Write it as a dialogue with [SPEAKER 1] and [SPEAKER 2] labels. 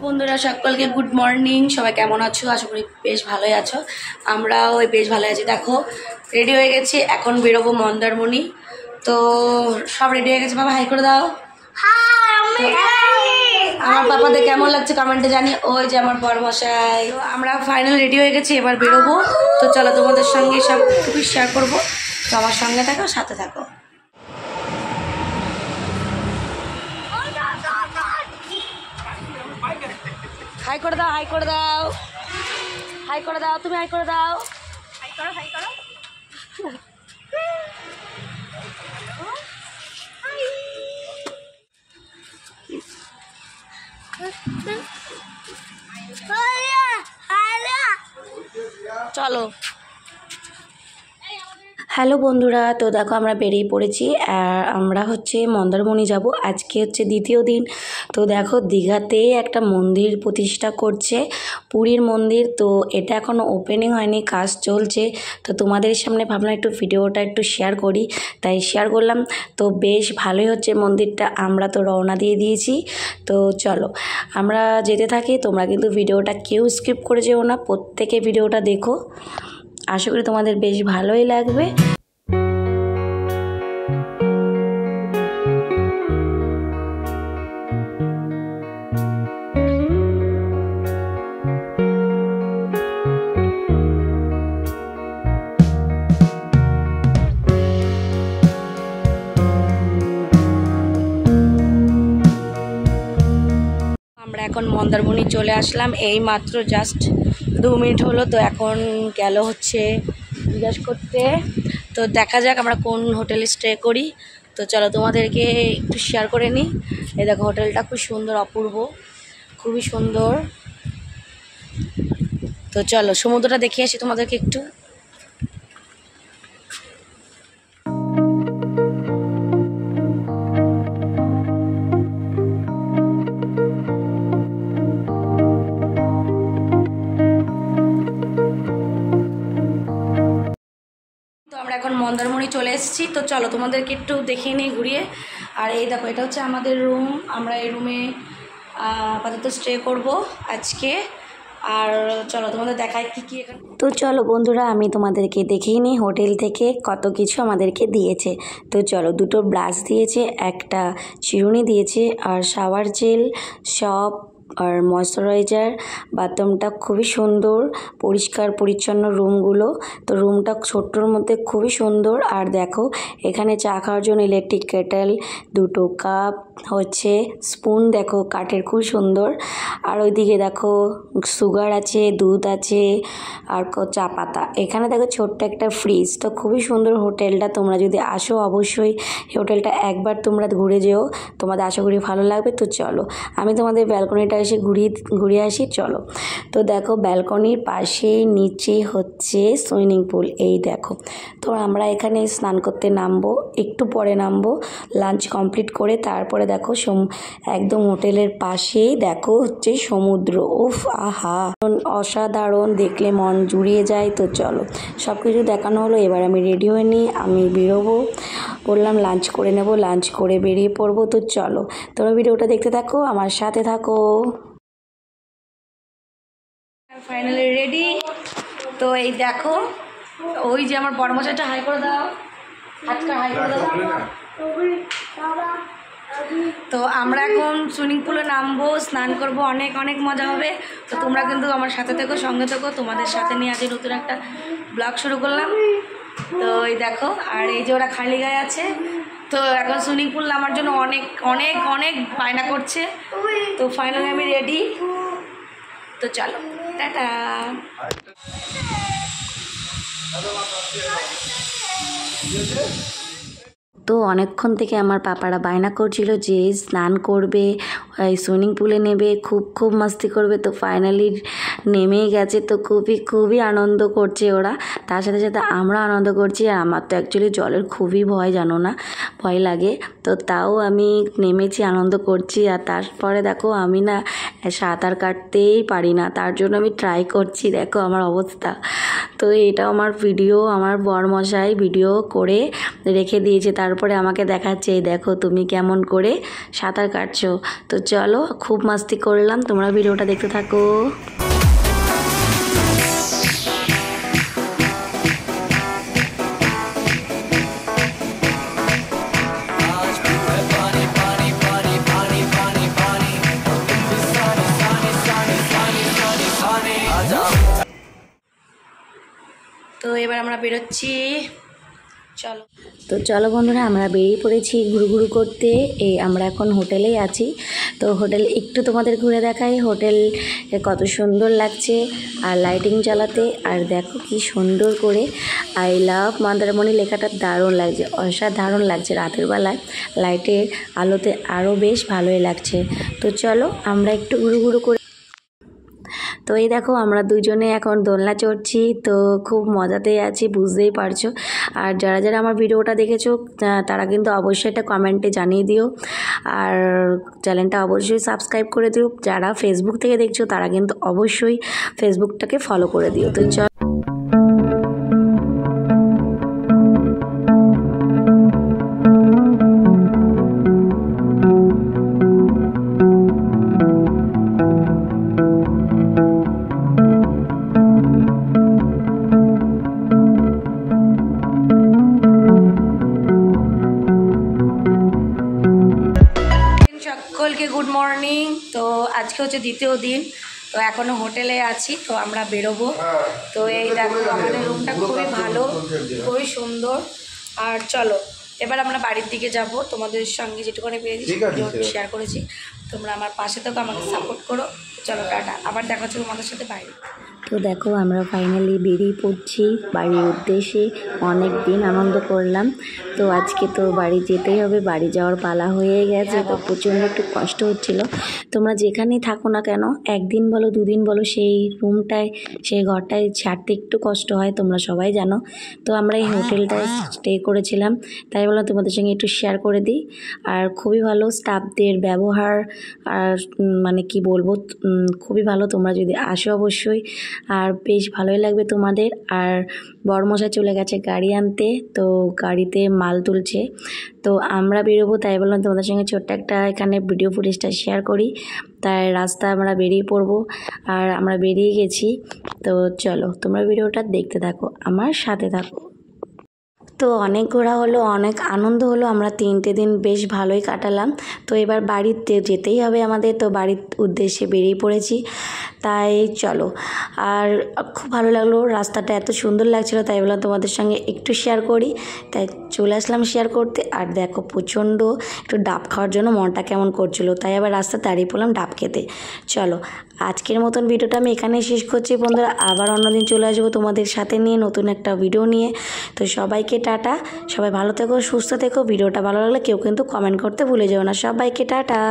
[SPEAKER 1] বন্ধুরা সকলকে good morning. সবাই কেমন আছো? আশা করি বেশ ভালোই আছো। আমরাও বেশ ভালো আছি। দেখো রেডি হয়ে গেছি, এখন বেরোবো মন্দারমণি। তো সব রেডি হয়ে গেছে। বাবা হাই করে দাও। আমার পাপাদের কেমন লাগছে কমেন্টে জানি। ওই যে আমার বড়মশাই। আমরা ফাইনাল রেডি হয়ে গেছি, এবার বেরোবো। তো চলো তোমাদের সঙ্গে সব খুবই শেয়ার করবো। তো আমার সঙ্গে থাকো, সাথে থাকো। হাই করে দাও, হাই করে দাও, হাই করে দাও, তুমি হাই করে দাও, হাই করো, হাই করো। চলো। হ্যালো বন্ধুরা, তো দেখো আমরা বেরিয়ে পড়েছি। আর আমরা হচ্ছে মন্দারমণি যাব। আজকে হচ্ছে দ্বিতীয় দিন। তো দেখো দীঘাতে একটা মন্দির প্রতিষ্ঠা করছে, পুরীর মন্দির। তো এটা এখনও ওপেনিং হয়নি, কাজ চলছে। তো তোমাদের সামনে ভাবলাম একটু ভিডিওটা একটু শেয়ার করি, তাই শেয়ার করলাম। তো বেশ ভালোই হচ্ছে মন্দিরটা। আমরা তো রওনা দিয়ে দিয়েছি। তো চলো আমরা যেতে থাকি। তোমরা কিন্তু ভিডিওটা কেউ স্কিপ করে যেও না, প্রত্যেকে ভিডিওটা দেখো। আশা করি তোমাদের বেশ ভালোই লাগবে। আমরা এখন মন্দারমণি চলে আসলাম, এই মাত্র জাস্ট 2 মিনিট হলো। তো এখন গেল হচ্ছে জিজ্ঞাসা করতে। তো দেখা যাক আমরা কোন হোটেলে স্টে করি। তো চলো তোমাদেরকে একটু শেয়ার করে নিই। এই দেখো হোটেলটা খুব সুন্দর, অপূর্ব, খুবই সুন্দর। তো চলো সমুদ্রটা দেখিয়ে আসি তোমাদেরকে একটু। আমরা এখন মন্দারমণি চলে এসেছি। তো চলো তোমাদেরকে একটু দেখিয়ে নিই ঘুরিয়ে। আর এই দেখো এটা হচ্ছে আমাদের রুম। আমরা এই রুমে আপাতত স্টে করব আজকে। আর চলো তোমাদের দেখাই কী কী এখানে। তো চলো বন্ধুরা আমি তোমাদেরকে দেখিয়ে নিই হোটেল থেকে কত কিছু আমাদেরকে দিয়েছে। তো চলো, 2টো ব্রাশ দিয়েছে, একটা চিরুনি দিয়েছে, আর শাওয়ার জেল, সব, আর ময়শ্চারাইজার। বাথরুমটা খুবই সুন্দর, পরিষ্কার পরিচ্ছন্ন রুমগুলো। তো রুমটা ছোট্টর মধ্যে খুবই সুন্দর। আর দেখো এখানে চা খাওয়ার জন্য ইলেকট্রিক কেটেল, 2টো কাপ, হচ্ছে স্পুন, দেখো কাঠের, খুব সুন্দর। আর ওইদিকে দেখো সুগার আছে, দুধ আছে, আর চা পাতা। এখানে দেখো ছোট্ট একটা ফ্রিজ। তো খুবই সুন্দর হোটেলটা। তোমরা যদি আসো অবশ্যই এই হোটেলটা একবার তোমরা ঘুরে যেও, তোমাদের আশা করি ভালো লাগবে। তো চলো আমি তোমাদের ব্যালকনিটা এসে ঘুরিয়ে আসি। চলো। তো দেখো ব্যালকনির পাশে নিচে হচ্ছে সুইমিং পুল, এই দেখো। তো আমরা এখানে স্নান করতে নামবো, একটু পরে নামবো লাঞ্চ কমপ্লিট করে। তারপরে দেখো একদম হোটেলের পাশেই দেখো হচ্ছে সমুদ্র। উফ, আহা, অসাধারণ, দেখলে মন জুড়িয়ে যায়। তো চলো সব কিছু দেখানো হলো, এবার আমি রেডি হয়ে নিই, আমি বেরোবো। বললাম লাঞ্চ করে নেব, লাঞ্চ করে বেরিয়ে পড়বো। তো চলো তোমরা ভিডিওটা দেখতে থাকো, আমার সাথে থাকো। Finally ready. তো এই দেখো ওই যে আমার বড়মশাইটা, হাই করে দাও, হাতটা হাই করে দাও। তো আমরা এখন সুইমিং পুলে নামবো, স্নান করব, অনেক অনেক মজা হবে। তো তোমরা কিন্তু আমার সাথে থেকো, সঙ্গে থেকো। তোমাদের সাথে নিয়ে আজকে নতুন একটা ব্লগ শুরু করলাম। তো এই দেখো, আর এই যে ওরা খালি গায়ে আছে। তো এখন সুইমিং পুল নামার জন্য অনেক অনেক অনেক বায়না করছে। তো ফাইনালি আমি রেডি। তো চলো টাটা। তো অনেকক্ষণ থেকে আমার পাপারা বায়না করছিল যে স্নান করবে,
[SPEAKER 2] সুইমিং পুলে নেবে, খুব খুব মাস্তি করবে। তো ফাইনালি নেমেই গেছে, তো খুবই আনন্দ করছে ওরা, তার সাথে সাথে আমরা আনন্দ করছি। আর আমার তো অ্যাকচুয়ালি জলের খুবই ভয়, জানো না, ভয় লাগে। তো তাও আমি নেমেছি, আনন্দ করছি। আর তারপরে দেখো আমি না সাঁতার কাটতেই পারি না, তার জন্য আমি ট্রাই করছি, দেখো আমার অবস্থা। তো এটা আমার ভিডিও, আমার বরমশাই ভিডিও করে রেখে দিয়েছে, তারপরে আমাকে দেখাচ্ছে, এই দেখো তুমি কেমন করে সাঁতার কাটছো। তো চলো, খুব মাস্তি করলাম, তোমরা ভিডিওটা দেখতে থাকো।
[SPEAKER 1] তো এবার আমরা বেরোচ্ছি, চলো।
[SPEAKER 2] তো চলো বন্ধুরা, আমরা বেরিয়ে পড়েছি ঘুরু করতে। আমরা এখন হোটেলেই আছি। তো হোটেল একটু তোমাদের ঘুরে দেখাই, হোটেল কত সুন্দর লাগছে আর লাইটিং জ্বালাতে। আর দেখো কি সুন্দর করে আই লাভ মন্দারমণি লেখাটা দারুণ লাগছে, অসাধারণ লাগছে। রাতের বেলায় লাইটের আলোতে আরও বেশ ভালোই লাগছে। তো চলো আমরা একটু ঘুরু করে। তো এই দেখো আমরা দুজনে এখন দোলনা চড়ছি, তো খুব মজাতেই আছি, বুঝতেই পারছো। আর যারা যারা আমার ভিডিওটা দেখেছো তারা কিন্তু অবশ্যই এটা কমেন্টে জানিয়ে দিও, আর চ্যানেলটা অবশ্যই সাবস্ক্রাইব করে দিও। যারা ফেসবুক থেকে দেখছো তারা কিন্তু অবশ্যই ফেসবুকটাকে ফলো করে দিও। তো চল।
[SPEAKER 1] সকলকে গুড মর্নিং। তো আজকে হচ্ছে দ্বিতীয় দিন, তো এখনও হোটেলে আছি, তো আমরা বেরোবো। তো এই দেখো আমাদের রুমটা খুবই ভালো, খুবই সুন্দর। আর চলো এবার আমরা বাড়ির দিকে যাব, তোমাদের সঙ্গে যেটুকুনি পেরেছি শেয়ার করেছি। তোমরা আমার পাশে থাকো, আমাকে সাপোর্ট করো। চলো টাটা, আবার দেখা হচ্ছে তোমাদের সাথে বাইরে।
[SPEAKER 2] তো দেখো আমরা ফাইনালি বেরিয়ে পড়ছি বাড়ির উদ্দেশ্যে। অনেক দিন আনন্দ করলাম, তো আজকে তো বাড়ি যেতেই হবে, বাড়ি যাওয়ার পালা হয়ে গেছে। তো প্রচণ্ড একটু কষ্ট হচ্ছিল। তোমরা যেখানেই থাকো না কেন, একদিন বলো দুদিন বলো, সেই রুমটায় সেই ঘরটায় ছাড়তে একটু কষ্ট হয়, তোমরা সবাই জানো। তো আমরা এই হোটেলটায় স্টে করেছিলাম, তাই বললাম তোমাদের সঙ্গে একটু শেয়ার করে দিই। আর খুবই ভালো স্টাফদের ব্যবহার, আর মানে কি বলবো, খুবই ভালো। তোমরা যদি আসো অবশ্যই, আর বেশ ভালোই লাগবে তোমাদের। আর বরমশাই চলে গেছে গাড়ি আনতে, তো গাড়িতে মাল তুলছে। তো আমরা বেরোবো, তাই বললাম তোমাদের সঙ্গে ছোট্ট একটা এখানে ভিডিও ফুটেজটা শেয়ার করি। তাই রাস্তা আমরা বেরিয়ে পড়বো, আর আমরা বেরিয়ে গেছি। তো চলো তোমরা ভিডিওটা দেখতে থাকো, আমার সাথে থাকো। তো অনেক ঘোরা হলো, অনেক আনন্দ হলো, আমরা 3টে দিন বেশ ভালোই কাটালাম। তো এবার বাড়িতে যেতেই হবে আমাদের, তো বাড়ির উদ্দেশ্যে বেরিয়ে পড়েছি। তাই চলো, আর খুব ভালো লাগলো, রাস্তাটা এত সুন্দর লাগছিলো, তাই বললাম তোমাদের সঙ্গে একটু শেয়ার করি, তাই চলে আসলাম শেয়ার করতে। আর দেখো প্রচণ্ড একটু ডাব খাওয়ার জন্য মনটা কেমন করছিলো, তাই আবার রাস্তা দাঁড়িয়ে পড়লাম ডাব খেতে। চলো আজকের মতন ভিডিওটা আমি এখানেই শেষ করছি বন্ধুরা, আবার অন্যদিন চলে আসবো তোমাদের সাথে নিয়ে নতুন একটা ভিডিও নিয়ে। তো সবাইকে টাটা, সবাই ভালো থেকো, সুস্থ থেকো। ভিডিওটা ভালো লাগলে কেউ কিন্তু কমেন্ট করতে ভুলে যেও না। সবাইকে টাটা।